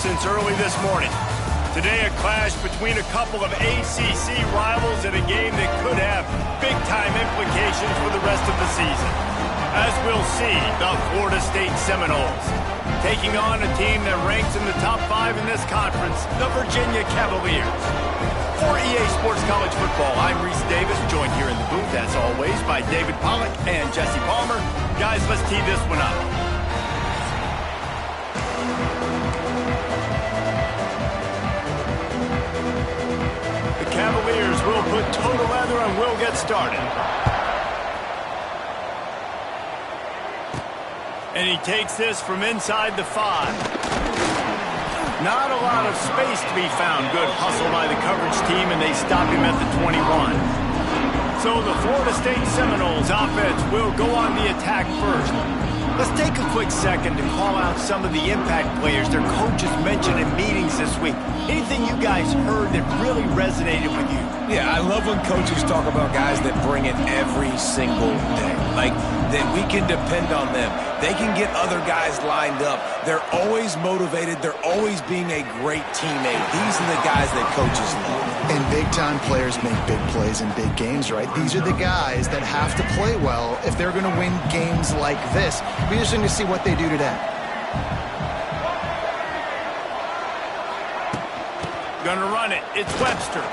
since early this morning. Today, a clash between a couple of ACC rivals in a game that could have big-time implications for the rest of the season. As we'll see, the Florida State Seminoles taking on a team that ranks in the top 5 in this conference, the Virginia Cavaliers. For EA Sports College Football, I'm Reese Davis, joined here in the booth, as always, by David Pollack and Jesse Palmer. Guys, let's tee this one up. The Cavaliers will put toe to leather and will get started. And he takes this from inside the 5. Not a lot of space to be found. Good hustle by the coverage team, and they stop him at the 21. So the Florida State Seminoles offense will go on the attack first. Let's take a quick second to call out some of the impact players their coaches mentioned in meetings this week. Anything you guys heard that really resonated with you? Yeah, I love when coaches talk about guys that bring it every single day. Like, that we can depend on them. They can get other guys lined up. They're always motivated. They're always being a great teammate. These are the guys that coaches love. And big-time players make big plays in big games, right? These are the guys that have to play well if they're going to win games like this. It'll be interesting to see what they do today. Gonna run it. It's Webster.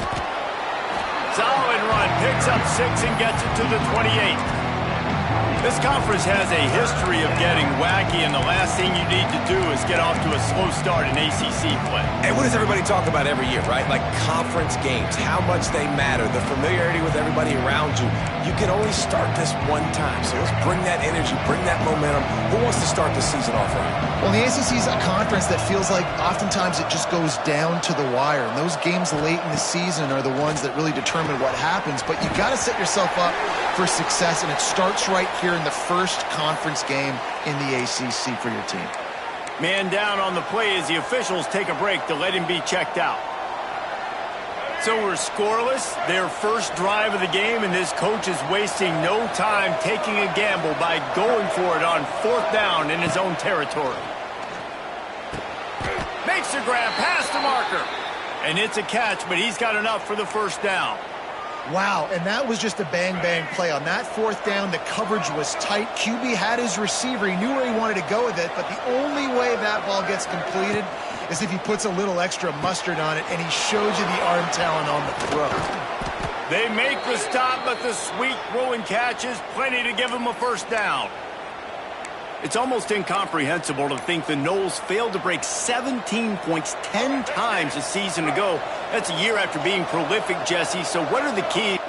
Solid run. Picks up 6 and gets it to the 28. This conference has a history of getting wacky, and the last thing you need to do is get off to a slow start in ACC play. And what does everybody talk about every year, right? Like conference games, how much they matter, the familiarity with everybody around you. You can only start this one time, so let's bring that energy, bring that momentum. Who wants to start the season off right? Well, the ACC is a conference that feels like oftentimes it just goes down to the wire. And those games late in the season are the ones that really determine what happens. But you got to set yourself up for success, and it starts right here in the first conference game in the ACC for your team. Man down on the play as the officials take a break to let him be checked out. So we're scoreless, their first drive of the game, and this coach is wasting no time taking a gamble by going for it on 4th down in his own territory. Makes the grab past the marker. And it's a catch, but he's got enough for the first down. Wow, and that was just a bang-bang play. On that 4th down, the coverage was tight. QB had his receiver. He knew where he wanted to go with it, but the only way that ball gets completed is if he puts a little extra mustard on it, and he shows you the arm talent on the throw. They make the stop, but the sweet throwing catch is plenty to give him a first down. It's almost incomprehensible to think the Noles failed to break 17 points 10 times a season ago. That's a year after being prolific, Jesse. So what are the keys?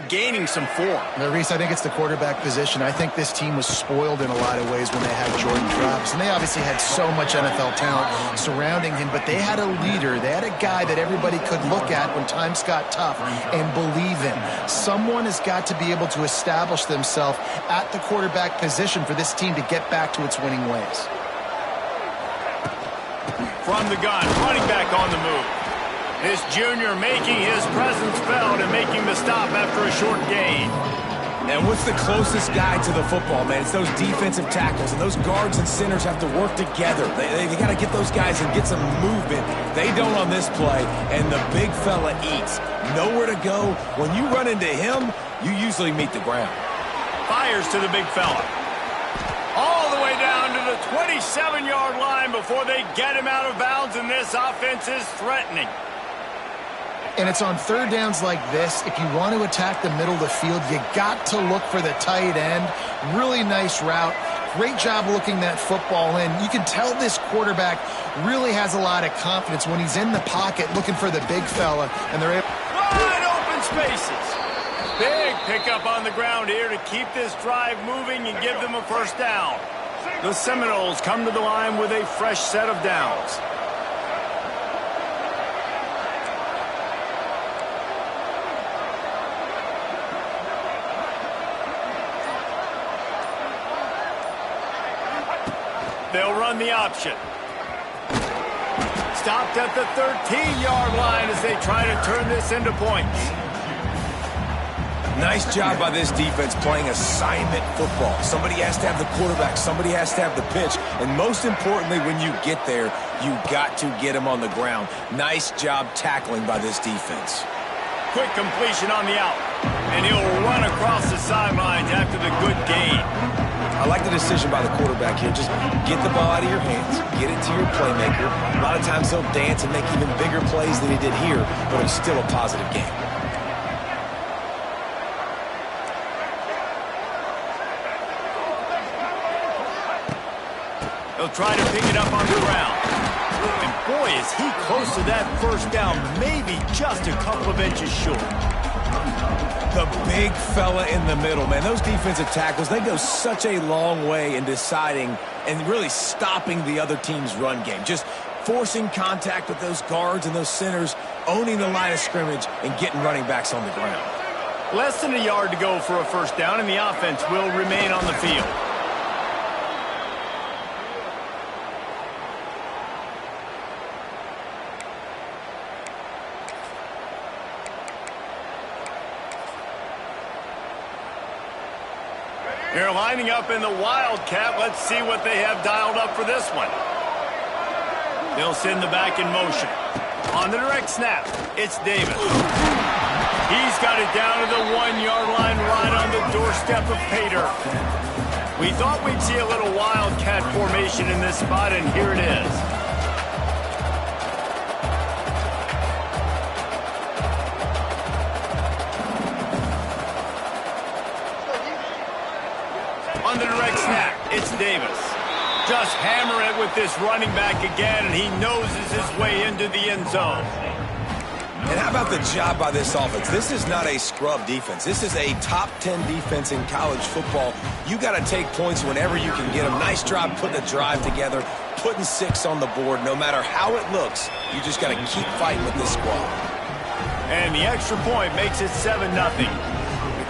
Gaining some form. Reese, I think it's the quarterback position. I think this team was spoiled in a lot of ways when they had Jordan Travis. And they obviously had so much NFL talent surrounding him, but they had a leader. They had a guy that everybody could look at when times got tough and believe in. Someone has got to be able to establish themselves at the quarterback position for this team to get back to its winning ways. From the gun, running back on the move. This junior making his presence felt and making the stop after a short gain. And what's the closest guy to the football, man? It's those defensive tackles, and those guards and centers have to work together. They got to get those guys and get some movement. They don't on this play, and the big fella eats. Nowhere to go. When you run into him, you usually meet the ground. Fires to the big fella. All the way down to the 27-yard line before they get him out of bounds, and this offense is threatening. And it's on 3rd downs like this. If you want to attack the middle of the field, you got to look for the tight end. Really nice route. Great job looking that football in. You can tell this quarterback really has a lot of confidence when he's in the pocket looking for the big fella, and they're able. Wide open spaces. Big pickup on the ground here to keep this drive moving and give them a first down. The Seminoles come to the line with a fresh set of downs. They'll run the option. Stopped at the 13-yard line as they try to turn this into points. Nice job by this defense playing assignment football. Somebody has to have the quarterback. Somebody has to have the pitch. And most importantly, when you get there, you got to get him on the ground. Nice job tackling by this defense. Quick completion on the out. And he'll run across the sidelines after the good gain. I like the decision by the quarterback here. Just get the ball out of your hands. Get it to your playmaker. A lot of times he'll dance and make even bigger plays than he did here, but it's still a positive game. He'll try to pick it up on the ground. And boy, is he close to that first down, maybe just a couple of inches short. The big fella in the middle, man. Those defensive tackles, they go such a long way in deciding and really stopping the other team's run game. Just forcing contact with those guards and those centers, owning the line of scrimmage, and getting running backs on the ground. Less than a yard to go for a first down, and the offense will remain on the field. They're lining up in the Wildcat. Let's see what they have dialed up for this one. They'll send the back in motion. On the direct snap, it's Davis. He's got it down to the 1-yard line right on the doorstep of Pater. We thought we'd see a little Wildcat formation in this spot, and here it is. On the direct snap, it's Davis. Just hammer it with this running back again, and he noses his way into the end zone. And how about the job by this offense? This is not a scrub defense. This is a top 10 defense in college football. You got to take points whenever you can get them. Nice job putting a drive together, putting 6 on the board. No matter how it looks, you just got to keep fighting with this squad. And the extra point makes it 7-0.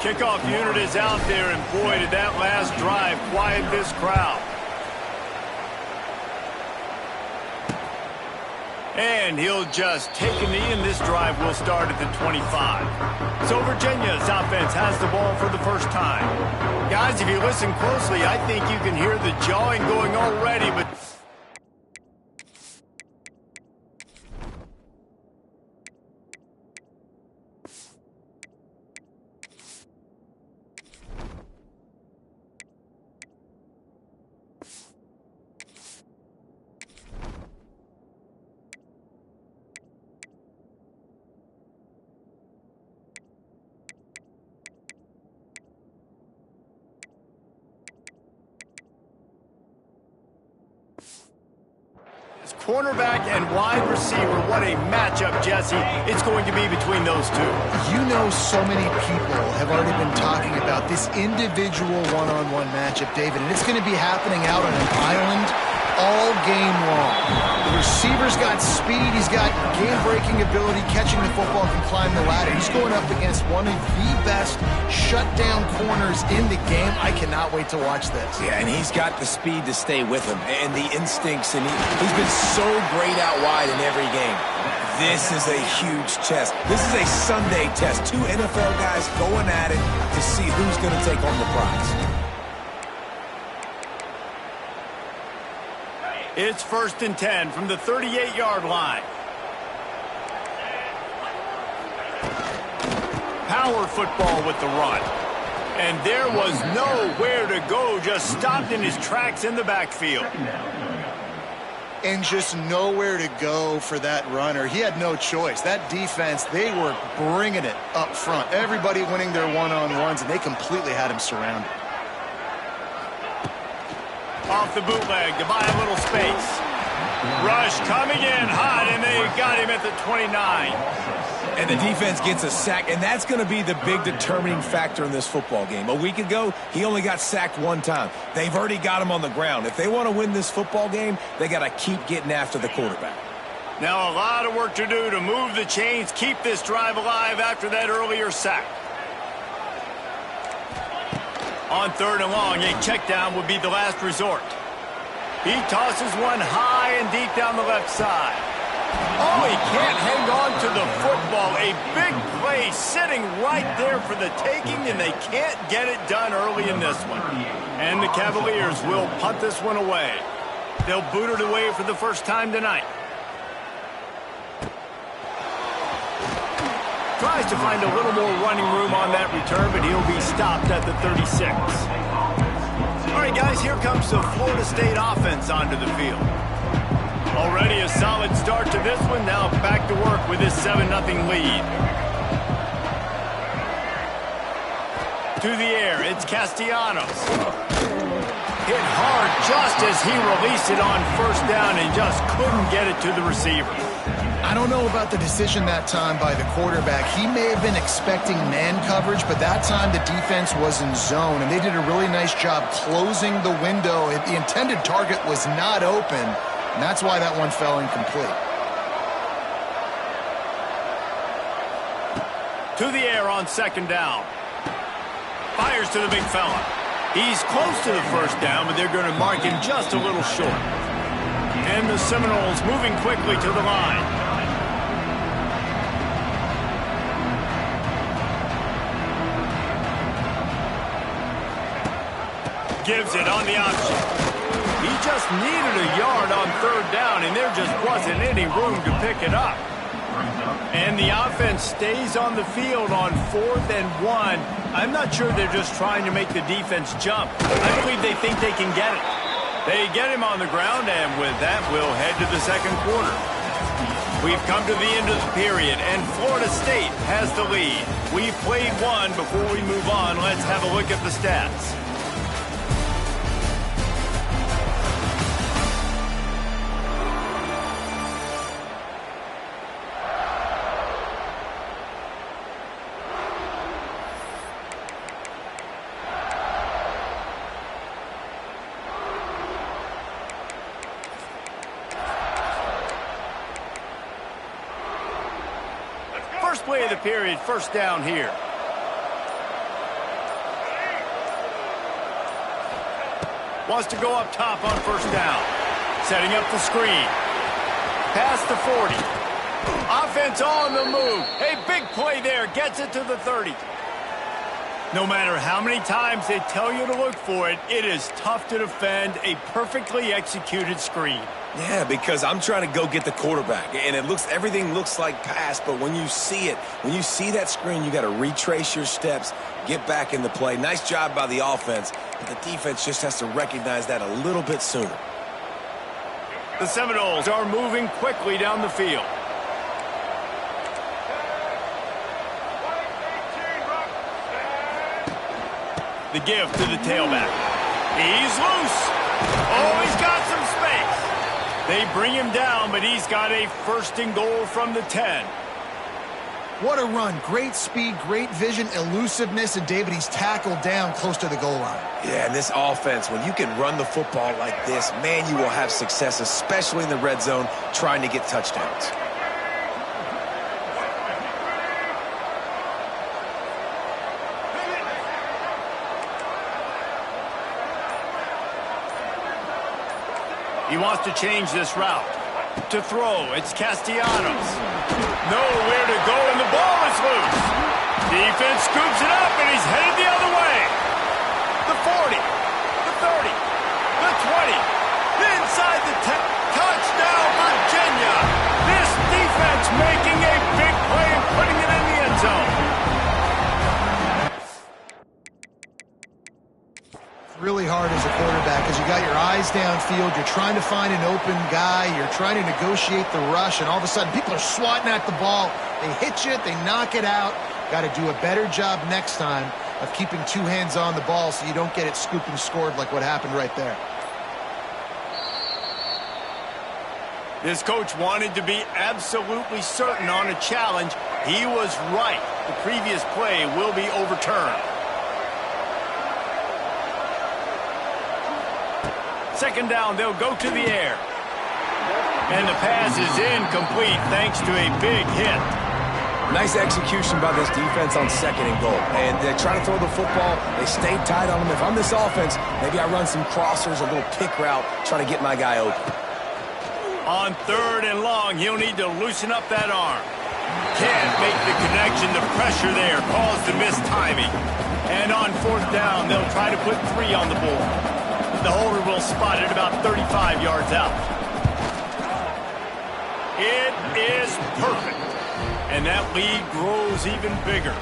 Kickoff unit is out there, and boy, did that last drive quiet this crowd. And he'll just take a knee, and this drive will start at the 25. So Virginia's offense has the ball for the first time. Guys, if you listen closely, I think you can hear the jawing going already, but cornerback and wide receiver, what a matchup, Jesse, it's going to be between those two. You know, so many people have already been talking about this individual one-on-one matchup, David, and it's going to be happening out on an island all game long. The receiver's got speed, he's got game-breaking ability, catching the football, can climb the ladder. He's going up against one of the best shutdown corners in the game. I cannot wait to watch this. Yeah, and he's got the speed to stay with him and the instincts, and he's been so great out wide in every game. This is a huge test. This is a Sunday test. 2 NFL guys going at it to see who's going to take home the prize. It's 1st and 10 from the 38-yard line. Power football with the run. And there was nowhere to go, just stopped in his tracks in the backfield. And just nowhere to go for that runner. He had no choice. That defense, they were bringing it up front. Everybody winning their one-on-ones, and they completely had him surrounded. Off the bootleg to buy a little space. Rush coming in hot, and they got him at the 29. And the defense gets a sack, and that's going to be the big determining factor in this football game. A week ago, he only got sacked 1 time. They've already got him on the ground. If they want to win this football game, they got to keep getting after the quarterback. Now a lot of work to do to move the chains, keep this drive alive after that earlier sack. On 3rd and long, a check down would be the last resort. He tosses one high and deep down the left side. Oh, he can't hang on to the football. A big play sitting right there for the taking, and they can't get it done early in this one. And the Cavaliers will punt this one away. They'll boot it away for the first time tonight. Tries to find a little more running room on that return, but he'll be stopped at the 36. All right, guys, here comes the Florida State offense onto the field. Already a solid start to this one. Now back to work with this 7-0 lead. To the air, it's Castellanos. Hit hard just as he released it on first down and just couldn't get it to the receiver. I don't know about the decision that time by the quarterback. He may have been expecting man coverage, but that time the defense was in zone, and they did a really nice job closing the window. The intended target was not open, and that's why that one fell incomplete. To the air on second down. Fires to the big fella. He's close to the first down, but they're going to mark him just a little short. And the Seminoles moving quickly to the line. Gives it on the option. He just needed a yard on third down, and there just wasn't any room to pick it up. And the offense stays on the field on 4th and 1. I'm not sure they're just trying to make the defense jump. I believe they think they can get it. They get him on the ground, and with that, we'll head to the second quarter. We've come to the end of the period, and Florida State has the lead. We've played one. Before we move on, let's have a look at the stats. First play of the period, first down here. Wants to go up top on first down. Setting up the screen. Past the 40. Offense on the move. A big play there. Gets it to the 30. No matter how many times they tell you to look for it, it is tough to defend a perfectly executed screen. Yeah, because I'm trying to go get the quarterback, and everything looks like pass, but when you see it, when you see that screen, you got to retrace your steps, get back in the play. Nice job by the offense, but the defense just has to recognize that a little bit sooner. The Seminoles are moving quickly down the field. The give to the tailback. He's loose. Oh, he's got some space. They bring him down, but he's got a first and goal from the 10. What a run. Great speed, great vision, elusiveness, and David, he's tackled down close to the goal line. Yeah, and this offense, when you can run the football like this, man, you will have success, especially in the red zone, trying to get touchdowns. He wants to change this route. To throw, it's Castellanos. Nowhere to go, and the ball is loose. Defense scoops it up, and he's headed the other way. The 40, the 30, the 20, inside the 10. Touchdown, Virginia. This defense making a big play and putting it in the end zone. Really hard as a quarterback because you got your eyes downfield, you're trying to find an open guy, you're trying to negotiate the rush, and all of a sudden people are swatting at the ball. They hit you, they knock it out. Got to do a better job next time of keeping two hands on the ball so you don't get it scooped and scored like what happened right there. This coach wanted to be absolutely certain on a challenge. He was right. The previous play will be overturned. Second down, they'll go to the air. And the pass is incomplete thanks to a big hit. Nice execution by this defense on 2nd and goal. And they try to throw the football. They stay tight on them. If I'm this offense, maybe I run some crossers, a little pick route, try to get my guy open. On 3rd and long, he'll need to loosen up that arm. Can't make the connection. The pressure there caused the missed timing. And on 4th down, they'll try to put 3 on the board. The holder will spot it about 35 yards out. It is perfect. And that lead grows even bigger.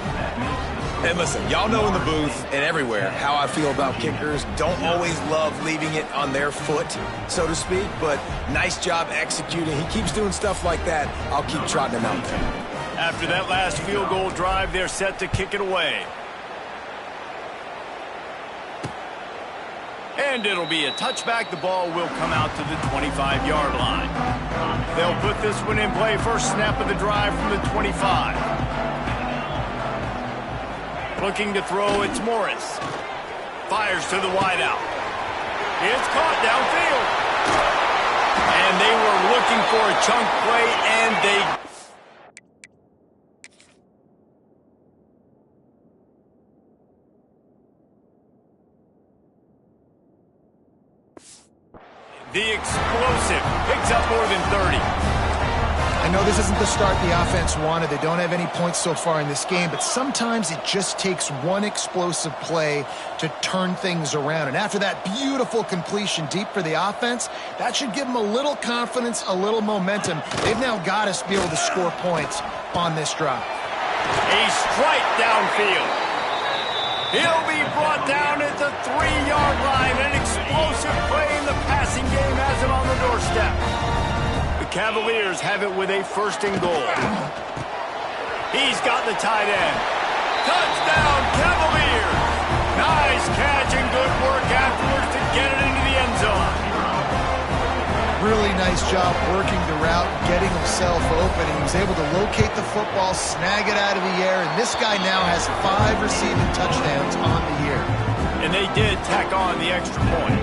And listen, y'all know in the booth and everywhere how I feel about kickers. Don't always love leaving it on their foot, so to speak, but nice job executing. He keeps doing stuff like that. I'll keep trotting him out there. After that last field goal drive, they're set to kick it away. And it'll be a touchback. The ball will come out to the 25-yard line. They'll put this one in play. First snap of the drive from the 25. Looking to throw, it's Morris. Fires to the wideout. It's caught downfield. And they were looking for a chunk play, and they... The explosive picks up more than 30. I know this isn't the start the offense wanted. They don't have any points so far in this game, but sometimes it just takes one explosive play to turn things around. And after that beautiful completion deep for the offense, that should give them a little confidence, a little momentum. They've now got to be able to score points on this drive. A strike downfield. He'll be brought down at the 3-yard line. An explosive play in the passing game has him on the doorstep. The Cavaliers have it with a 1st and goal. He's got the tight end. Touchdown, Cavaliers! Nice catch and good work afterwards to get it into the end zone. Really nice job working the route, getting himself open. He was able to locate the football, snag it out of the air, and this guy now has 5 receiving touchdowns on the year. And they did tack on the extra point.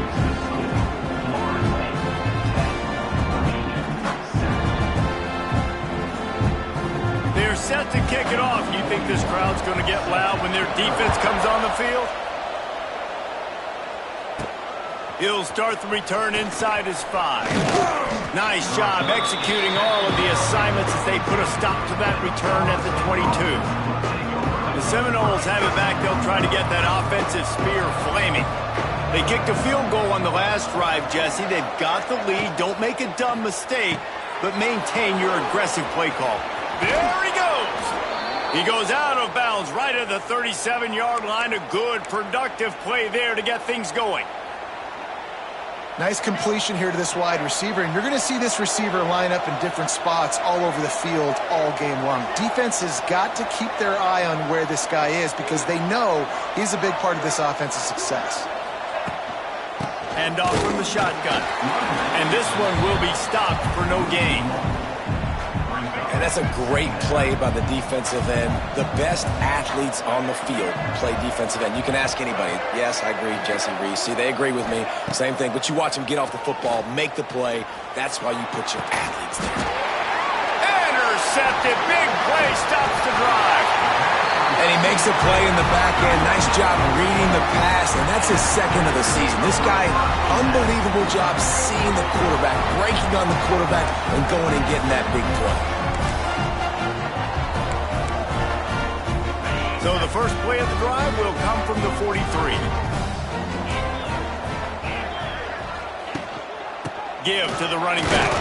They're set to kick it off. You think this crowd's going to get loud when their defense comes on the field? He'll start the return inside his 5. Nice job executing all of the assignments as they put a stop to that return at the 22. The Seminoles have it back. They'll try to get that offensive spear flaming. They kicked a field goal on the last drive, Jesse. They've got the lead. Don't make a dumb mistake, but maintain your aggressive play call. There he goes. He goes out of bounds right at the 37-yard line. A good, productive play there to get things going. Nice completion here to this wide receiver, and you're going to see this receiver line up in different spots all over the field all game long. Defense has got to keep their eye on where this guy is because they know he's a big part of this offense's success. Hand off from the shotgun. And this one will be stopped for no gain. And that's a great play by the defensive end. The best athletes on the field play defensive end. You can ask anybody. Yes, I agree, Jesse Reese. See, they agree with me. Same thing. But you watch them get off the football, make the play. That's why you put your athletes there. Intercepted. Big play stops the drive. And he makes a play in the back end. Nice job reading the pass, and that's his 2nd of the season. This guy, unbelievable job seeing the quarterback, breaking on the quarterback, and going and getting that big play. So the first play of the drive will come from the 43. Give to the running back.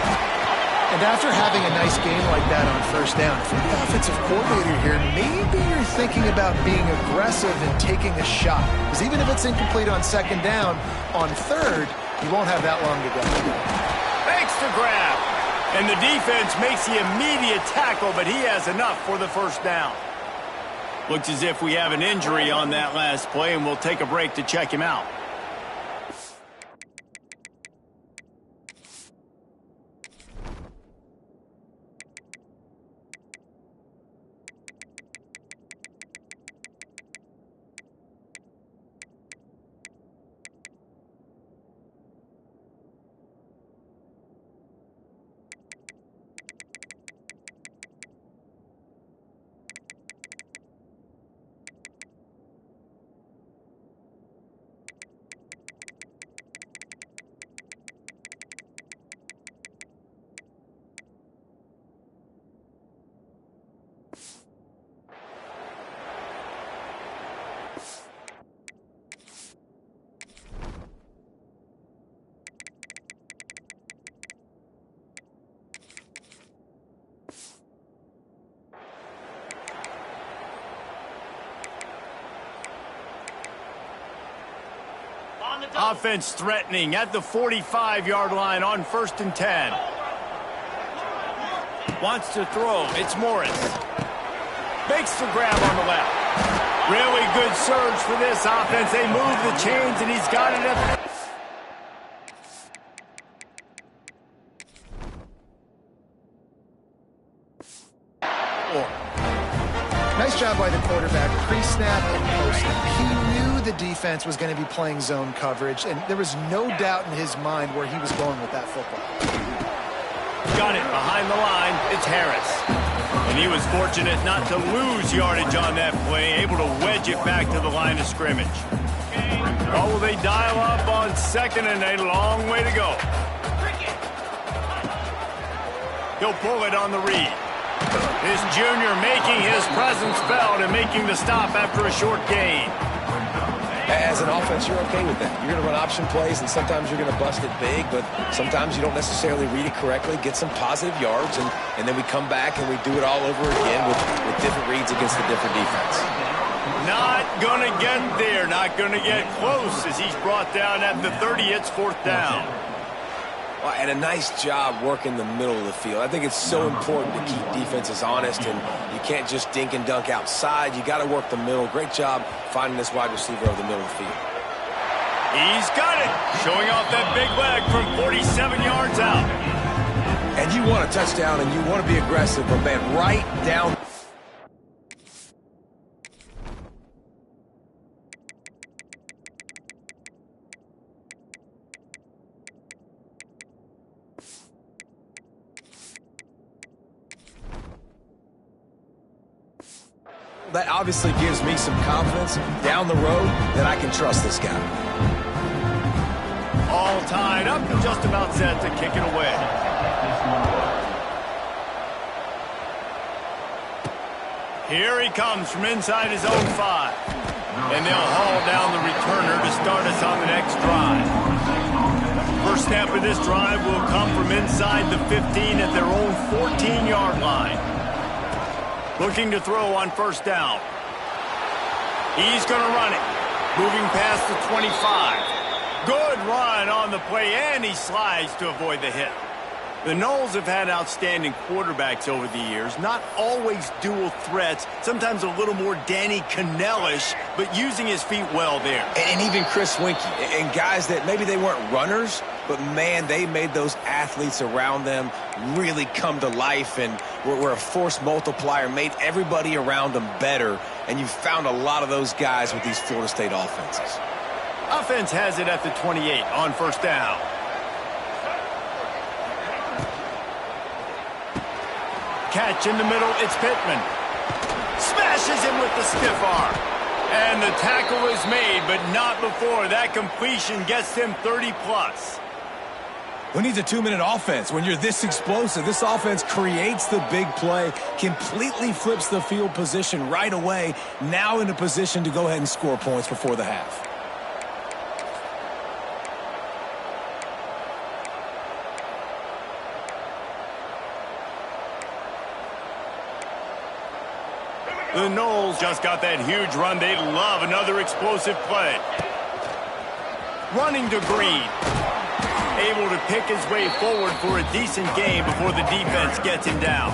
And after having a nice game like that on 1st down, if you're the offensive coordinator here, maybe you're thinking about being aggressive and taking a shot. Because even if it's incomplete on 2nd down, on 3rd, you won't have that long to go. Thanks to grab. And the defense makes the immediate tackle, but he has enough for the 1st down. Looks as if we have an injury on that last play, and we'll take a break to check him out. Offense threatening at the 45-yard line on 1st and 10. Wants to throw. It's Morris. Makes the grab on the left. Really good surge for this offense. They move the chains, and he's got it at the... Nice job by the quarterback, pre-snap and post-snap. He knew the defense was going to be playing zone coverage, and there was no doubt in his mind where he was going with that football. Got it behind the line. It's Harris. And he was fortunate not to lose yardage on that play, able to wedge it back to the line of scrimmage. Oh, will they dial up on 2nd and a long way to go. He'll pull it on the read. His junior making his presence felt and making the stop after a short gain. As an offense, you're okay with that. You're going to run option plays, and sometimes you're going to bust it big, but sometimes you don't necessarily read it correctly, get some positive yards, and then we come back and we do it all over again with different reads against a different defense. Not going to get there, not going to get close as he's brought down at the 30. It's 4th down. Well, and a nice job working the middle of the field. I think it's so important to keep defenses honest, and you can't just dink and dunk outside. You got to work the middle. Great job finding this wide receiver over the middle of the field. He's got it, showing off that big leg from 47 yards out. And you want a touchdown, and you want to be aggressive, but man, right down. That obviously gives me some confidence down the road that I can trust this guy. All tied up and just about set to kick it away. Here he comes from inside his own 5. And they'll haul down the returner to start us on the next drive. First snap of this drive will come from inside the 15 at their own 14-yard line. Looking to throw on 1st down. He's going to run it. Moving past the 25. Good run on the play, and he slides to avoid the hit. The Noles have had outstanding quarterbacks over the years. Not always dual threats. Sometimes a little more Danny Cannell-ish, but using his feet well there. And even Chris Winkie. And guys that maybe they weren't runners, but man, they made those athletes around them really come to life and were a force multiplier, made everybody around them better. And you found a lot of those guys with these Florida State offenses. Offense has it at the 28 on 1st down. Catch in the middle, it's Pittman. Smashes him with the stiff arm. And the tackle is made, but not before that completion gets him 30+. Who needs a 2-minute offense when you're this explosive? This offense creates the big play, completely flips the field position right away, now in a position to go ahead and score points before the half. The Noles just got that huge run. They love another explosive play. Running to Green. Able to pick his way forward for a decent game before the defense gets him down.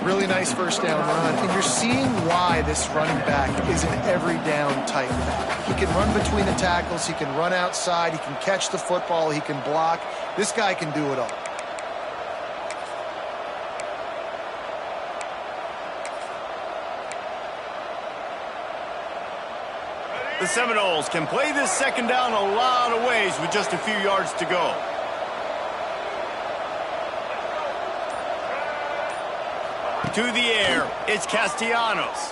Really nice 1st down run. And you're seeing why this running back is an every down type back. He can run between the tackles. He can run outside. He can catch the football. He can block. This guy can do it all. The Seminoles can play this 2nd down a lot of ways with just a few yards to go. To the air, it's Castellanos.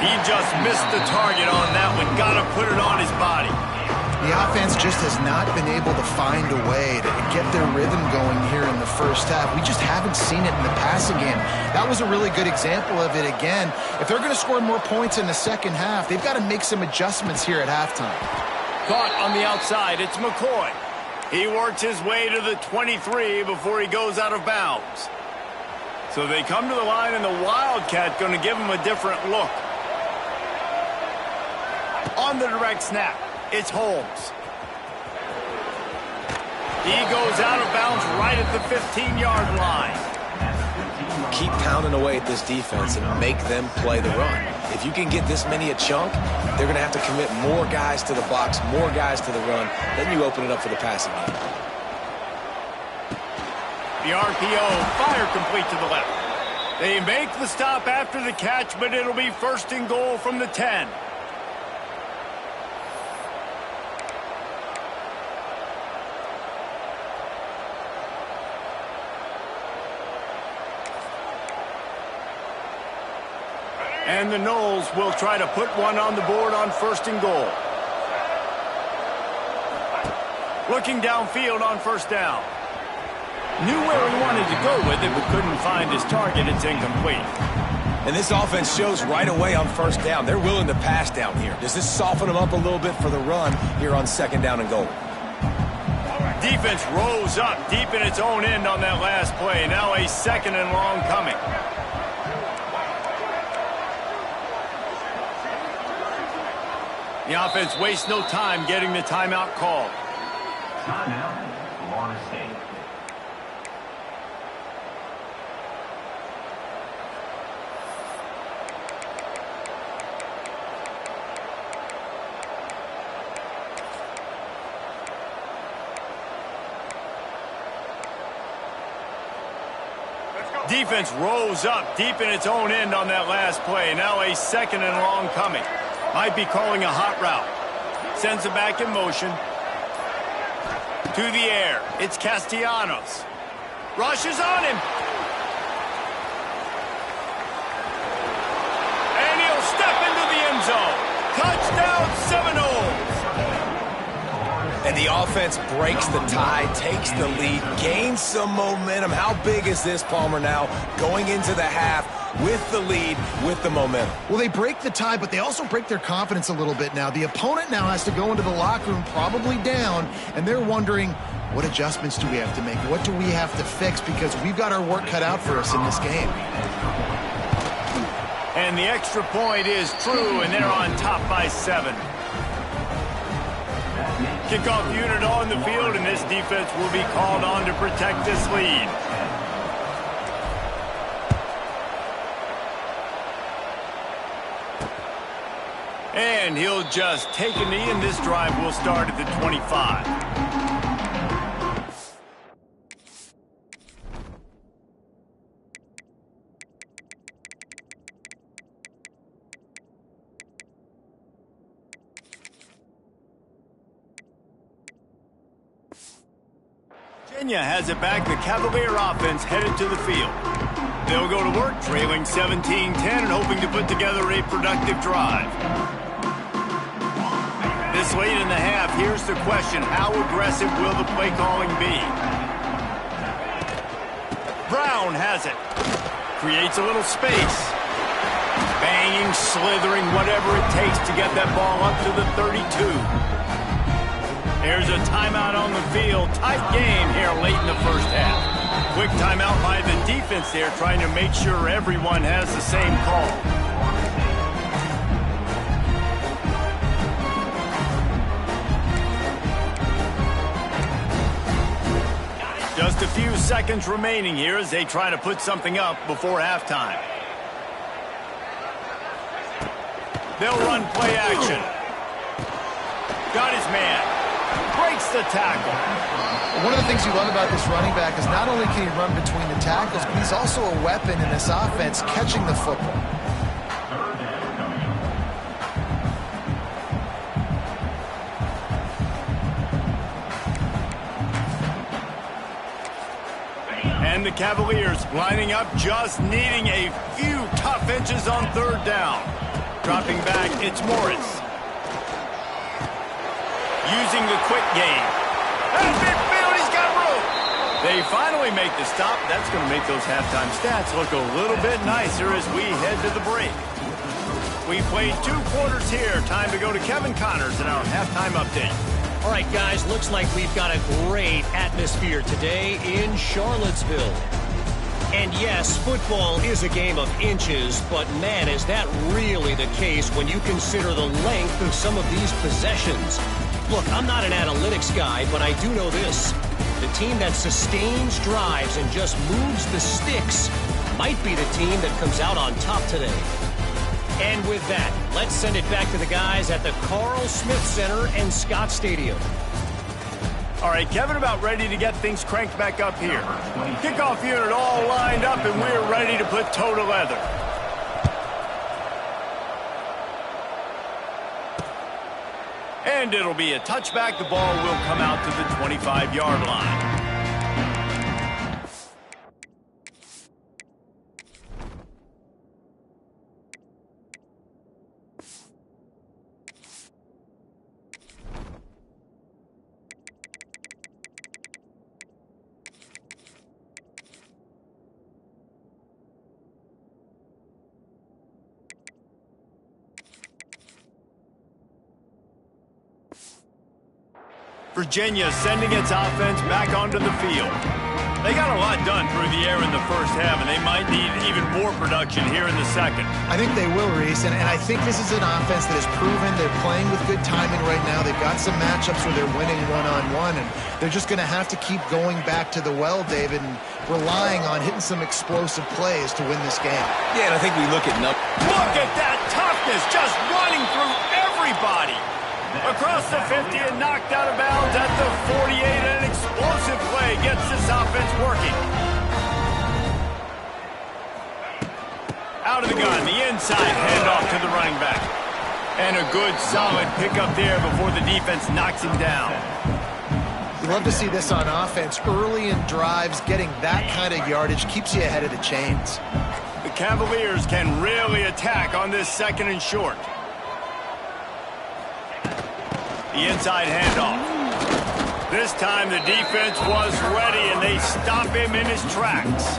He just missed the target on that one. Got to put it on his body. The offense just has not been able to find a way to get their rhythm going here in the 1st half. We just haven't seen it in the passing game. That was a really good example of it again. If they're going to score more points in the 2nd half, they've got to make some adjustments here at halftime. Caught on the outside, it's McCoy. He works his way to the 23 before he goes out of bounds. So they come to the line, and the Wildcat going to give him a different look. On the direct snap, It's Holmes. He goes out of bounds right at the 15-yard line. Keep pounding away at this defense and make them play the run. If you can get this many a chunk, they're going to have to commit more guys to the box, more guys to the run. Then you open it up for the passing game. The RPO, fire complete to the left. They make the stop after the catch, but it'll be first and goal from the 10. And the Noles will try to put one on the board on first and goal. Looking downfield on first down. Knew where he wanted to go with it, but couldn't find his target. It's incomplete. And this offense shows right away on first down. They're willing to pass down here. Does this soften them up a little bit for the run here on second down and goal? Defense rose up deep in its own end on that last play. Now a second and long coming. The offense wastes no time getting the timeout called. Timeout, Florida State. Defense rose up deep in its own end on that last play. Now a second and long coming. Might be calling a hot route. Sends it back in motion. To the air. It's Castellanos. Rushes on him. And he'll step into the end zone. Touchdown Seminoles. And the offense breaks the tie, takes the lead, gains some momentum. How big is this, Palmer, now going into the half with the lead, with the momentum? Well, they break the tie, but they also break their confidence a little bit now. The opponent now has to go into the locker room probably down, and they're wondering, what adjustments do we have to make? What do we have to fix? Because we've got our work cut out for us in this game. And the extra point is true, and they're on top by 7. Kickoff unit on the field, and this defense will be called on to protect this lead. And he'll just take a knee, and this drive will start at the 25. Virginia has it back. The Cavalier offense headed to the field. They'll go to work, trailing 17-10 and hoping to put together a productive drive. This late in the half, here's the question. How aggressive will the play calling be? Brown has it. Creates a little space. Banging, slithering, whatever it takes to get that ball up to the 32. There's a timeout on the field. Tight game here late in the first half. Quick timeout by the defense there, trying to make sure everyone has the same call. Just a few seconds remaining here as they try to put something up before halftime. They'll run play action. Got his man. Breaks the tackle. One of the things you love about this running back is not only can he run between the tackles, but he's also a weapon in this offense catching the football. And the Cavaliers lining up, just needing a few tough inches on third down. Dropping back, it's Morris. Using the quick game. That's midfield, he's got room. They finally make the stop. That's going to make those halftime stats look a little bit nicer as we head to the break. We played 2 quarters here. Time to go to Kevin Connors in our halftime update. All right, guys, looks like we've got a great atmosphere today in Charlottesville. And yes, football is a game of inches, but man, is that really the case when you consider the length of some of these possessions. Look, I'm not an analytics guy, but I do know this. The team that sustains drives and just moves the sticks might be the team that comes out on top today. And with that, let's send it back to the guys at the Carl Smith Center and Scott Stadium. All right, Kevin, about ready to get things cranked back up here. Kickoff unit all lined up, and we're ready to put toe to leather. And it'll be a touchback. The ball will come out to the 25-yard line. Virginia sending its offense back onto the field. They got a lot done through the air in the first half, and they might need even more production here in the second. I think they will, Reese, and I think this is an offense that has proven they're playing with good timing right now. They've got some matchups where they're winning one-on-one, and they're just going to have to keep going back to the well, David, and relying on hitting some explosive plays to win this game. Yeah, and I think we look at numbers. Look at that toughness, just running through everybody. Across the 50 and knocked out of bounds at the 48. An explosive play gets this offense working. Out of the gun, the inside handoff to the running back. And a good solid pickup there before the defense knocks him down. You love to see this on offense. Early in drives, getting that kind of yardage keeps you ahead of the chains. The Cavaliers can really attack on this second and short. The inside handoff. This time the defense was ready, and they stop him in his tracks.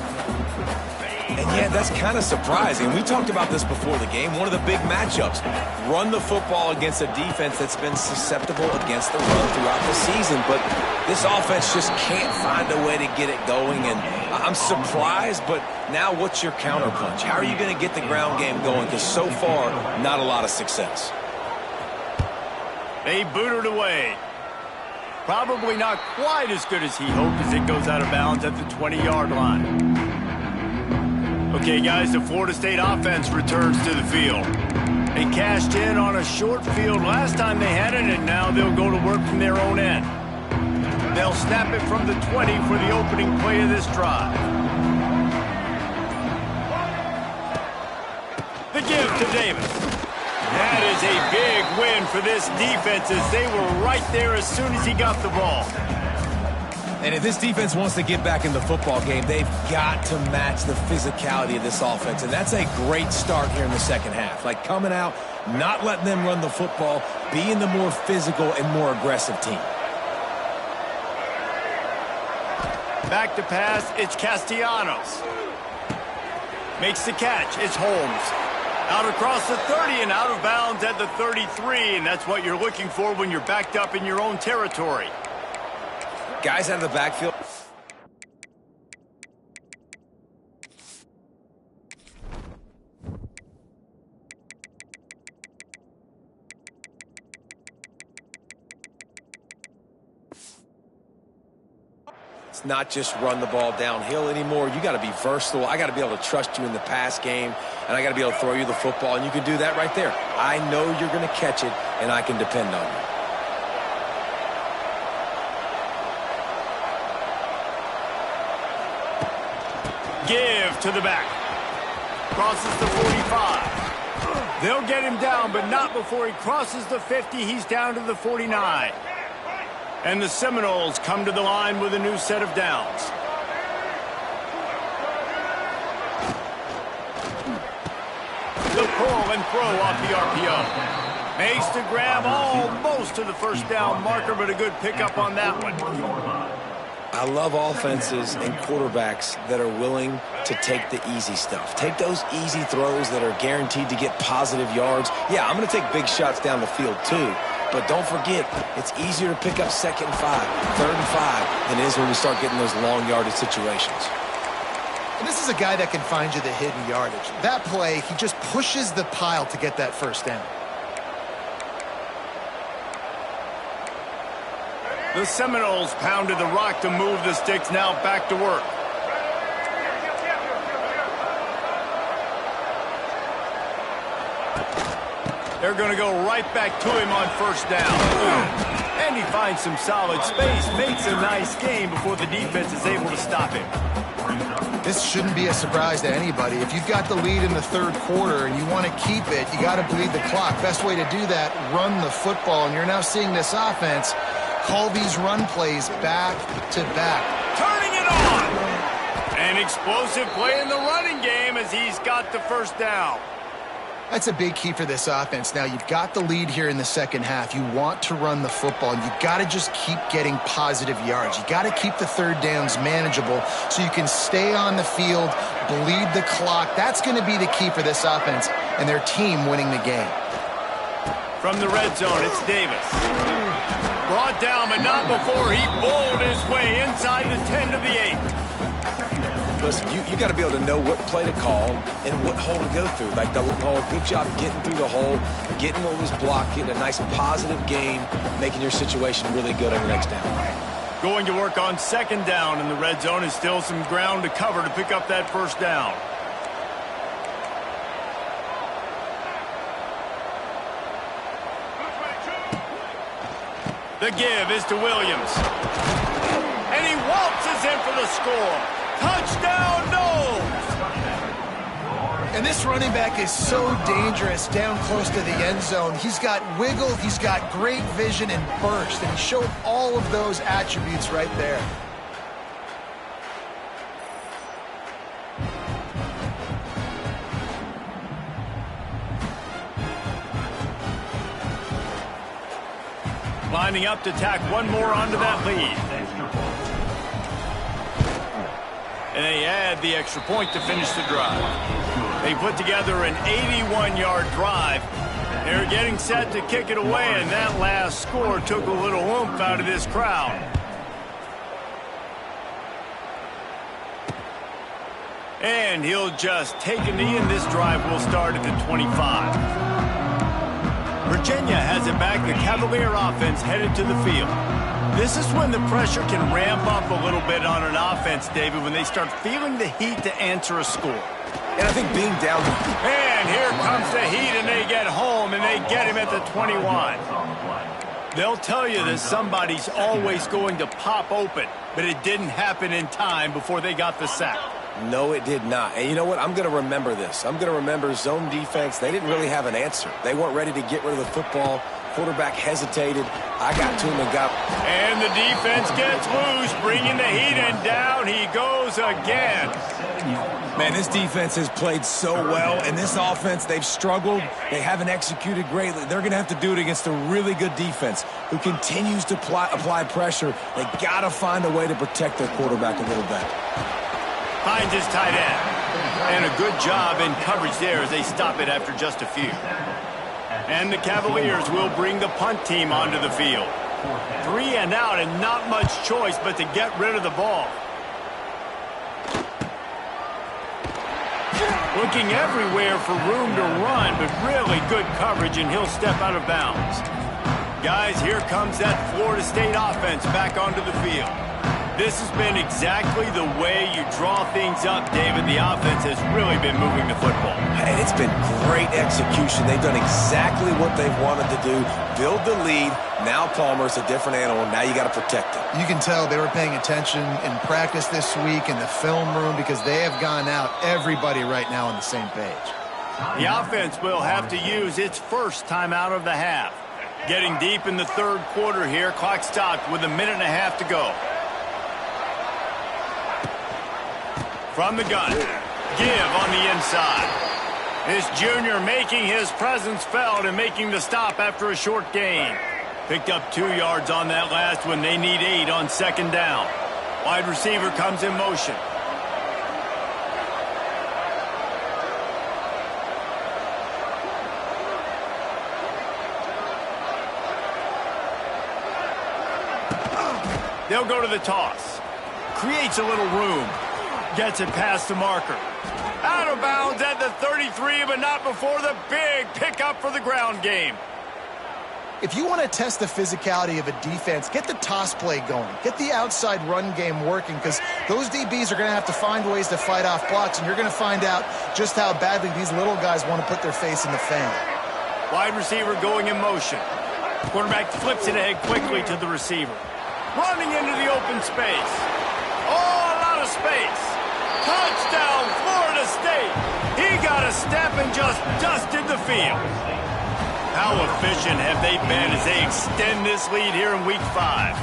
And yeah, that's kind of surprising. We talked about this before the game. One of the big matchups. Run the football against a defense that's been susceptible against the run throughout the season. But this offense just can't find a way to get it going. And I'm surprised, but now what's your counterpunch? How are you going to get the ground game going? Because so far, not a lot of success. They boot it away. Probably not quite as good as he hoped as it goes out of bounds at the 20-yard line. Okay, guys, the Florida State offense returns to the field. They cashed in on a short field last time they had it, and now they'll go to work from their own end. They'll snap it from the 20 for the opening play of this drive. The give to Davis. That is a big win for this defense, as they were right there as soon as he got the ball. And if this defense wants to get back in the football game, they've got to match the physicality of this offense. And that's a great start here in the second half. Like coming out, not letting them run the football, being the more physical and more aggressive team. Back to pass, it's Castellanos. Makes the catch, it's Holmes. Out across the 30 and out of bounds at the 33, and that's what you're looking for when you're backed up in your own territory. Guys out of the backfield. It's not just run the ball downhill anymore. You got to be versatile. I got to be able to trust you in the pass game, and I got to be able to throw you the football, and you can do that right there. I know you're going to catch it, and I can depend on you. Give to the back. Crosses the 45. They'll get him down, but not before he crosses the 50. He's down to the 49. And the Seminoles come to the line with a new set of downs. The pull and throw off the RPO. Makes the grab almost to the first down marker, but a good pickup on that one. I love offenses and quarterbacks that are willing to take the easy stuff. Take those easy throws that are guaranteed to get positive yards. Yeah, I'm going to take big shots down the field too. But don't forget, it's easier to pick up 2nd and 5, 3rd and 5 than it is when we start getting those long yardage situations. And this is a guy that can find you the hidden yardage. That play, he just pushes the pile to get that first down. The Seminoles pounded the rock to move the sticks, now back to work. They're going to go right back to him on first down. And he finds some solid space, makes a nice gain before the defense is able to stop him. This shouldn't be a surprise to anybody. If you've got the lead in the third quarter and you want to keep it, you got to bleed the clock. Best way to do that, run the football. And you're now seeing this offense call these run plays back to back. Turning it on! An explosive play in the running game as he's got the first down. That's a big key for this offense. Now, you've got the lead here in the second half. You want to run the football, and you've got to just keep getting positive yards. You got to keep the third downs manageable so you can stay on the field, bleed the clock. That's going to be the key for this offense and their team winning the game. From the red zone, it's Davis. Brought down, but not before he bowled his way inside the 10 to the 8. Listen, you got to be able to know what play to call and what hole to go through. Like the hole, good job getting through the hole, getting what was blocked, getting a nice positive gain, making your situation really good on the next down. Going to work on second down in the red zone is still some ground to cover to pick up that first down. The give is to Williams. And he waltzes in for the score. Touchdown, Noles! And this running back is so dangerous down close to the end zone. He's got wiggle, he's got great vision and burst, and he showed all of those attributes right there. Lining up to tack one more onto that lead. And they add the extra point to finish the drive. They put together an 81-yard drive. They're getting set to kick it away, and that last score took a little oomph out of this crowd. And he'll just take a knee, and this drive will start at the 25. Virginia has it back. The Cavalier offense headed to the field. This is when the pressure can ramp up a little bit on an offense, David, when they start feeling the heat to answer a score. And I think being down... And here comes the heat, and they get home, and they get him at the 21. They'll tell you that somebody's always going to pop open, but it didn't happen in time before they got the sack. No, it did not. And you know what? I'm going to remember this. I'm going to remember zone defense. They didn't really have an answer. They weren't ready to get rid of the football. Quarterback hesitated. I got to him and got... And the defense gets loose, bringing the heat, and down he goes again. Man, this defense has played so well, and this offense, they've struggled. They haven't executed greatly. They're going to have to do it against a really good defense who continues to apply pressure. They got to find a way to protect their quarterback a little bit. Finds his tight end. And a good job in coverage there as they stop it after just a few. And the Cavaliers will bring the punt team onto the field. 3 and out, and not much choice but to get rid of the ball. Looking everywhere for room to run, but really good coverage, and he'll step out of bounds. Guys, here comes that Florida State offense back onto the field. This has been exactly the way you draw things up, David. The offense has really been moving the football. And it's been great execution. They've done exactly what they've wanted to do. Build the lead. Now Palmer's a different animal. Now you got to protect it. You can tell they were paying attention in practice this week in the film room because they have gone out, everybody right now on the same page. The offense will have to use its first time out of the half. Getting deep in the third quarter here. Clock stopped with a minute and a half to go. From the gun, give on the inside. This junior making his presence felt and making the stop after a short gain. Picked up 2 yards on that last one. They need 8 on second down. Wide receiver comes in motion. They'll go to the toss. Creates a little room. Gets it past the marker. Out of bounds at the 33, but not before the big pickup for the ground game. If you want to test the physicality of a defense, get the toss play going. Get the outside run game working, because those DBs are going to have to find ways to fight off blocks, and you're going to find out just how badly these little guys want to put their face in the fan. Wide receiver going in motion. Quarterback flips it ahead quickly to the receiver. Running into the open space. Oh, a lot of space. Touchdown, Florida State. He got a step and just dusted the field. How efficient have they been as they extend this lead here in Week 5?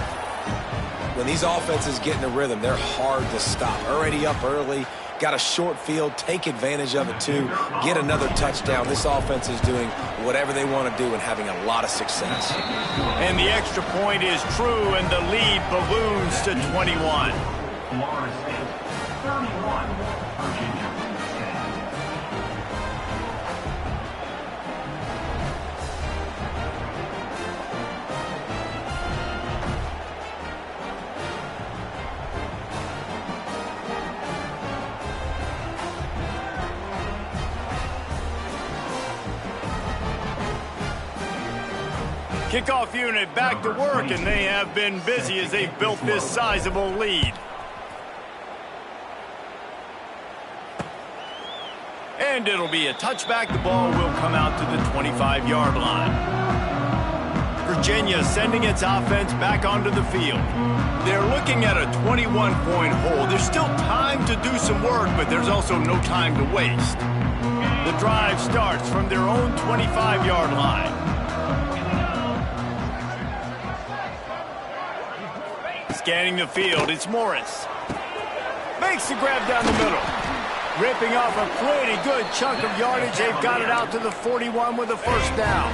When these offenses get in a rhythm, they're hard to stop. Already up early, got a short field, take advantage of it too, get another touchdown. This offense is doing whatever they want to do and having a lot of success. And the extra point is true, and the lead balloons to 21. Florida State 31, Virginia 10. Kickoff unit back to work, and they have been busy as they've built this sizable lead. And it'll be a touchback. The ball will come out to the 25-yard line. Virginia sending its offense back onto the field. They're looking at a 21-point hole. There's still time to do some work, but there's also no time to waste. The drive starts from their own 25-yard line. Scanning the field, it's Morris. Makes the grab down the middle. Ripping off a pretty good chunk of yardage. They've got it out to the 41 with a first down.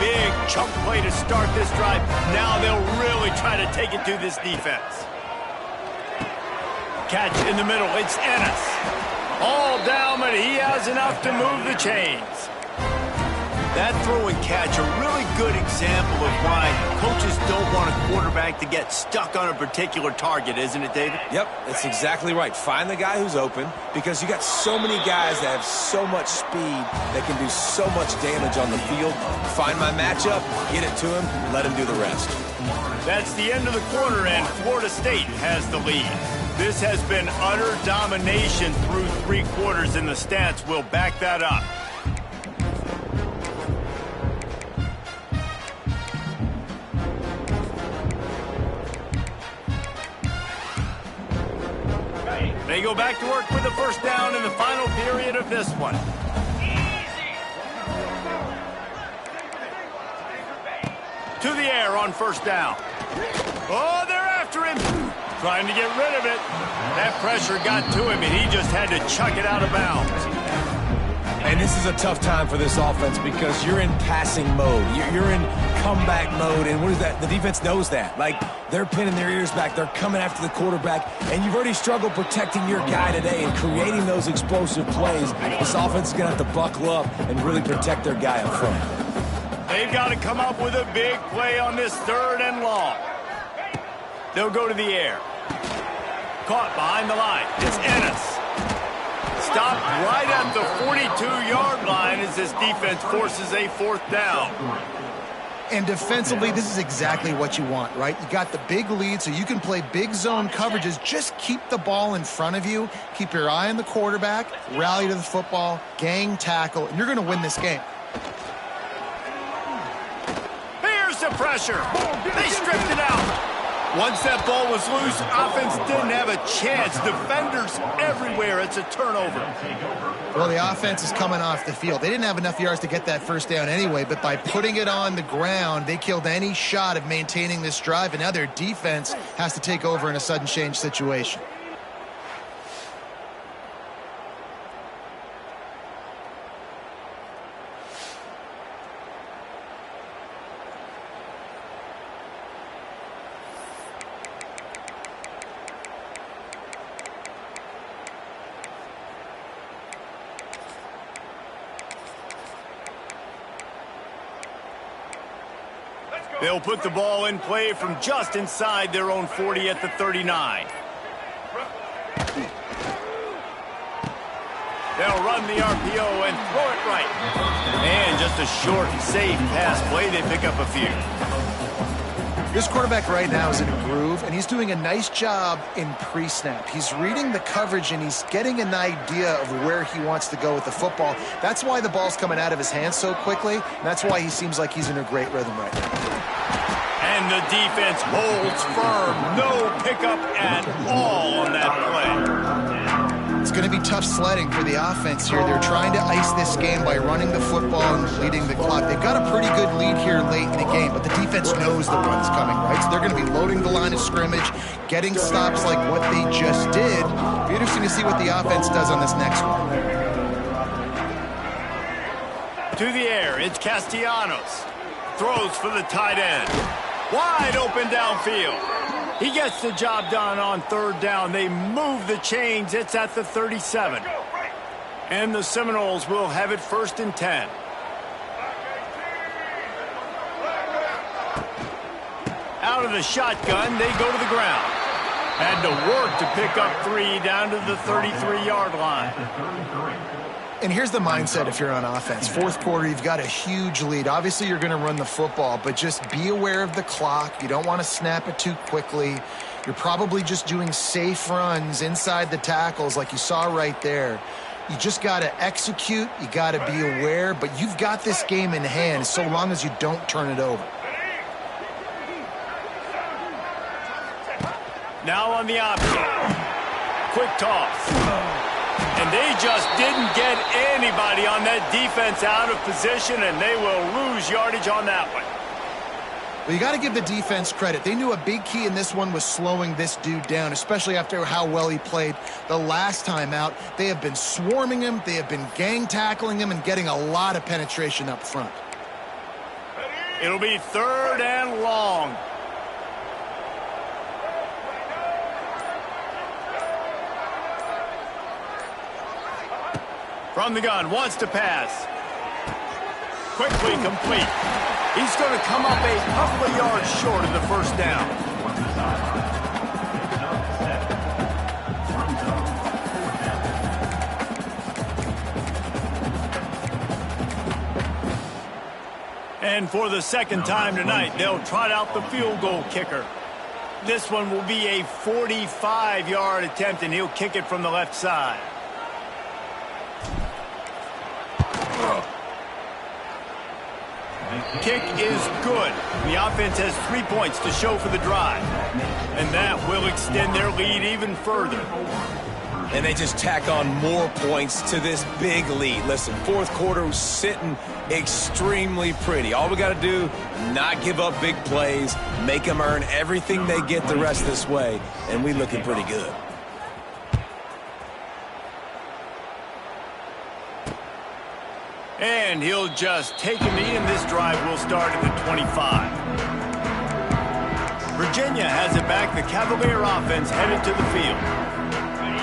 Big chunk play to start this drive. Now they'll really try to take it to this defense. Catch in the middle, it's Ennis. All down, but he has enough to move the chains. That throw and catch, a really good example of why coaches don't want a quarterback to get stuck on a particular target, isn't it, David? Yep, that's exactly right. Find the guy who's open, because you got so many guys that have so much speed that can do so much damage on the field. Find my matchup, get it to him, let him do the rest. That's the end of the quarter, and Florida State has the lead. This has been utter domination through 3 quarters, and the stats will back that up. They go back to work with the first down in the final period of this one. To the air on first down. Oh, they're after him. Trying to get rid of it. That pressure got to him, and he just had to chuck it out of bounds. And this is a tough time for this offense, because you're in passing mode. You're in comeback mode, and what is that? The defense knows that. Like, they're pinning their ears back. They're coming after the quarterback, and you've already struggled protecting your guy today and creating those explosive plays. This offense is going to have to buckle up and really protect their guy up front. They've got to come up with a big play on this 3rd and long. They'll go to the air. Caught behind the line. It's Ennis. Stopped right at the 42-yard line as this defense forces a 4th down. And defensively, this is exactly what you want, right? You got the big lead, so you can play big zone coverages. Just keep the ball in front of you. Keep your eye on the quarterback. Rally to the football. Gang tackle. And you're going to win this game. Here's the pressure. They stripped it out. Once that ball was loose, offense didn't have a chance. Defenders everywhere. It's a turnover. Well, the offense is coming off the field. They didn't have enough yards to get that first down anyway, but by putting it on the ground, they killed any shot of maintaining this drive, and now their defense has to take over in a sudden change situation. They'll put the ball in play from just inside their own 40 at the 39. They'll run the RPO and throw it right. And just a short, safe pass play. They pick up a few. This quarterback right now is in a groove, and he's doing a nice job in pre-snap. He's reading the coverage, and he's getting an idea of where he wants to go with the football. That's why the ball's coming out of his hands so quickly, and that's why he seems like he's in a great rhythm right now. And the defense holds firm. No pickup at all on that play. It's going to be tough sledding for the offense here. They're trying to ice this game by running the football and leading the clock. They've got a pretty good lead here late in the game, but the defense knows the run's coming, right? So they're going to be loading the line of scrimmage, getting stops like what they just did. It'll be interesting to see what the offense does on this next one. To the air, it's Castellanos. Throws for the tight end. Wide open downfield. He gets the job done on third down. They move the chains. It's at the 37. And the Seminoles will have it 1st and 10. Out of the shotgun, they go to the ground. Had to work to pick up 3 down to the 33-yard line. And here's the mindset if you're on offense. Fourth quarter, you've got a huge lead. Obviously, you're going to run the football, but just be aware of the clock. You don't want to snap it too quickly. You're probably just doing safe runs inside the tackles like you saw right there. You just got to execute. You got to be aware, but you've got this game in hand so long as you don't turn it over. Now on the option. Quick toss. And they just didn't get anybody on that defense out of position, and they will lose yardage on that one. Well, you got to give the defense credit. They knew a big key in this one was slowing this dude down, especially after how well he played the last time out. They have been swarming him. They have been gang tackling him and getting a lot of penetration up front. It'll be 3rd and long. From the gun, wants to pass. Quickly complete. He's going to come up a couple of yards short of the 1st down. And for the second time tonight, they'll trot out the field goal kicker. This one will be a 45-yard attempt, and he'll kick it from the left side. Kick is good. The offense has 3 points to show for the drive. And that will extend their lead even further. And they just tack on more points to this big lead. Listen, fourth quarter was sitting extremely pretty. All we got to do, not give up big plays, make them earn everything they get the rest of this way, and we looking pretty good. And he'll just take a knee, and this drive will start at the 25. Virginia has it back. The Cavalier offense headed to the field.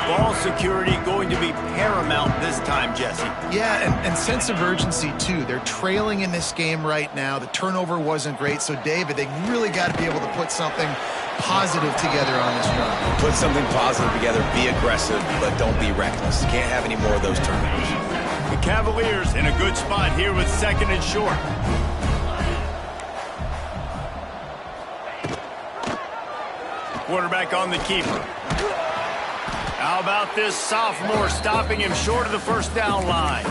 Ball security going to be paramount this time, Jesse. Yeah, and sense of urgency, too. They're trailing in this game right now. The turnover wasn't great. So, David, they really got to be able to put something positive together on this drive. Put something positive together, be aggressive, but don't be reckless. Can't have any more of those turnovers. The Cavaliers in a good spot here with 2nd and short. Quarterback on the keeper. How about this sophomore stopping him short of the 1st down line?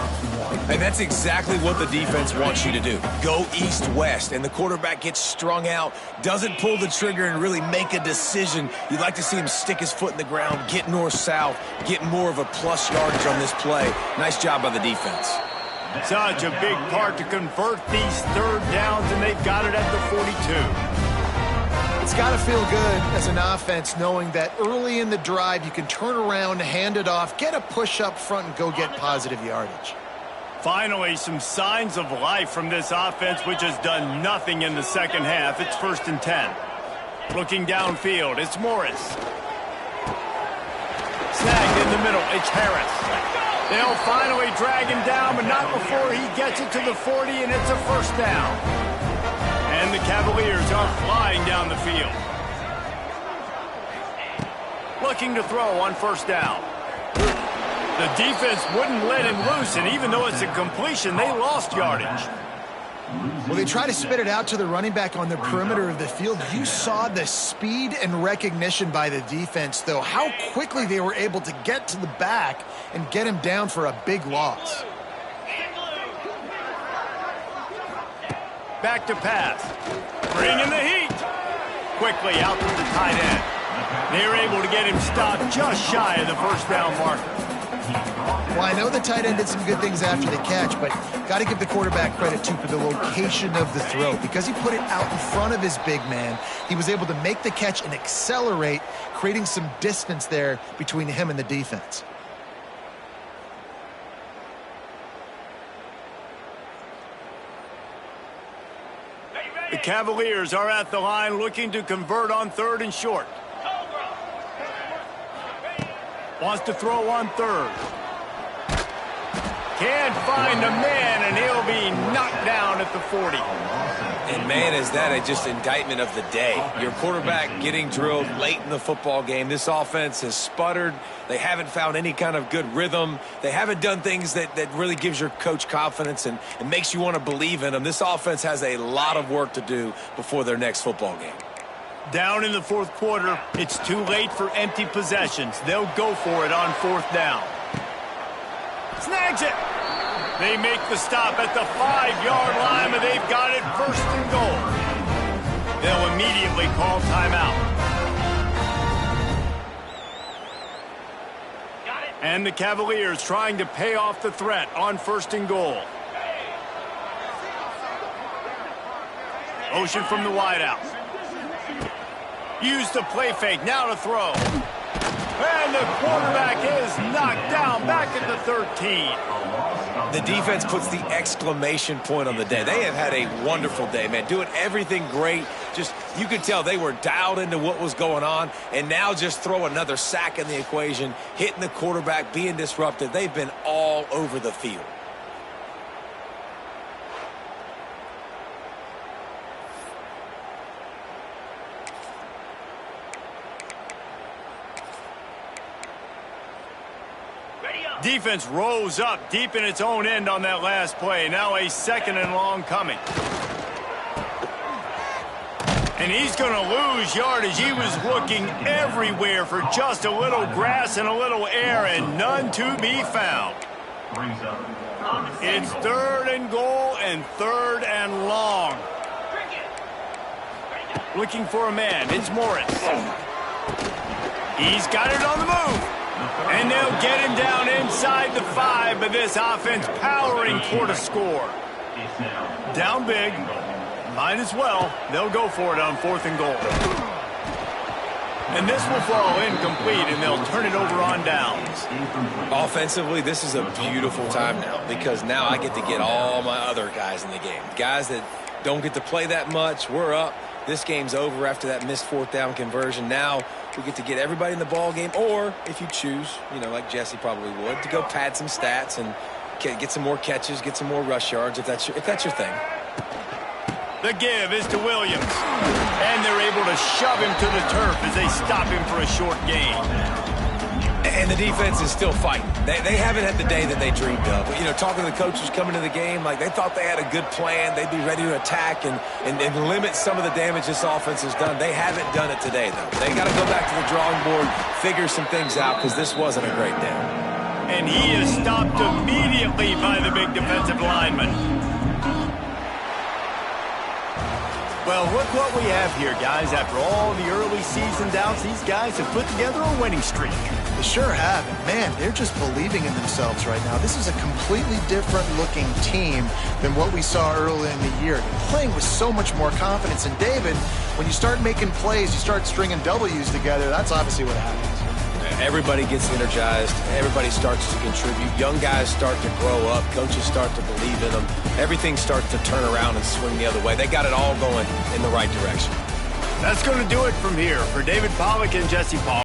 And that's exactly what the defense wants you to do. Go east-west, and the quarterback gets strung out, doesn't pull the trigger and really make a decision. You'd like to see him stick his foot in the ground, get north-south, get more of a plus yardage on this play. Nice job by the defense. Such a big part to convert these 3rd downs, and they've got it at the 42. It's got to feel good as an offense knowing that early in the drive you can turn around, hand it off, get a push up front, and go get positive yardage. Finally, some signs of life from this offense, which has done nothing in the second half. It's 1st and 10. Looking downfield, it's Morris. Snagged in the middle, it's Harris. They'll finally drag him down, but not before he gets it to the 40, and it's a 1st down. And the Cavaliers are flying down the field. Looking to throw on first down. The defense wouldn't let him loose, and even though it's a completion, they lost yardage. Well, they try to spit it out to the running back on the perimeter of the field. You saw the speed and recognition by the defense, though, how quickly they were able to get to the back and get him down for a big loss. Back to pass. Bringing the heat. Quickly out to the tight end. They're able to get him stopped just shy of the first down marker. Well, I know the tight end did some good things after the catch, but got to give the quarterback credit, too, for the location of the throw. Because he put it out in front of his big man, he was able to make the catch and accelerate, creating some distance there between him and the defense. The Cavaliers are at the line looking to convert on 3rd and short. Wants to throw on 3rd. Can't find a man, and he'll be knocked down at the 40. And, man, is that just indictment of the day. Your quarterback getting drilled late in the football game. This offense has sputtered. They haven't found any kind of good rhythm. They haven't done things that really gives your coach confidence and makes you want to believe in them. This offense has a lot of work to do before their next football game. Down in the 4th quarter, it's too late for empty possessions. They'll go for it on 4th down. Snags it. They make the stop at the 5-yard line, but they've got it 1st and goal. They'll immediately call timeout. And the Cavaliers trying to pay off the threat on 1st and goal. Motion from the wideout. Use the play fake, now to throw. And the quarterback is knocked down back at the 13. The defense puts the exclamation point on the day. They have had a wonderful day, man, doing everything great. Just, you could tell they were dialed into what was going on, and now just throw another sack in the equation, hitting the quarterback, being disruptive. They've been all over the field. Defense rose up deep in its own end on that last play. Now a 2nd and long coming. And he's going to lose yardage. He was looking everywhere for just a little grass and a little air, and none to be found. It's 3rd and goal and 3rd and long. Looking for a man. It's Morris. He's got it on the move. And they'll get him down inside the 5, but this offense powering toward a score. Down big. Might as well. They'll go for it on 4th and goal. And this will fall incomplete, and they'll turn it over on downs. Offensively, this is a beautiful time now because now I get to get all my other guys in the game. Guys that don't get to play that much, we're up. This game's over after that missed 4th down conversion. Now we get to get everybody in the ball game, or if you choose, like Jesse probably would, to go pad some stats and get some more catches, get some more rush yards if that's your thing. The give is to Williams, and they're able to shove him to the turf as they stop him for a short gain. And the defense is still fighting. They haven't had the day that they dreamed of. Talking to the coaches coming to the game, like they thought they had a good plan. They'd be ready to attack and limit some of the damage this offense has done. They haven't done it today, though. They got to go back to the drawing board, figure some things out, because this wasn't a great day. And he is stopped immediately by the big defensive lineman. Well, look what we have here, guys. After all the early season doubts, these guys have put together a winning streak. They sure have. And man, they're just believing in themselves right now. This is a completely different looking team than what we saw early in the year. They're playing with so much more confidence. And David, when you start making plays, you start stringing W's together, that's obviously what happens. Everybody gets energized. Everybody starts to contribute. Young guys start to grow up. Coaches start to believe in them. Everything starts to turn around and swing the other way. They got it all going in the right direction. That's going to do it from here. For David Pollack and Jesse Paul.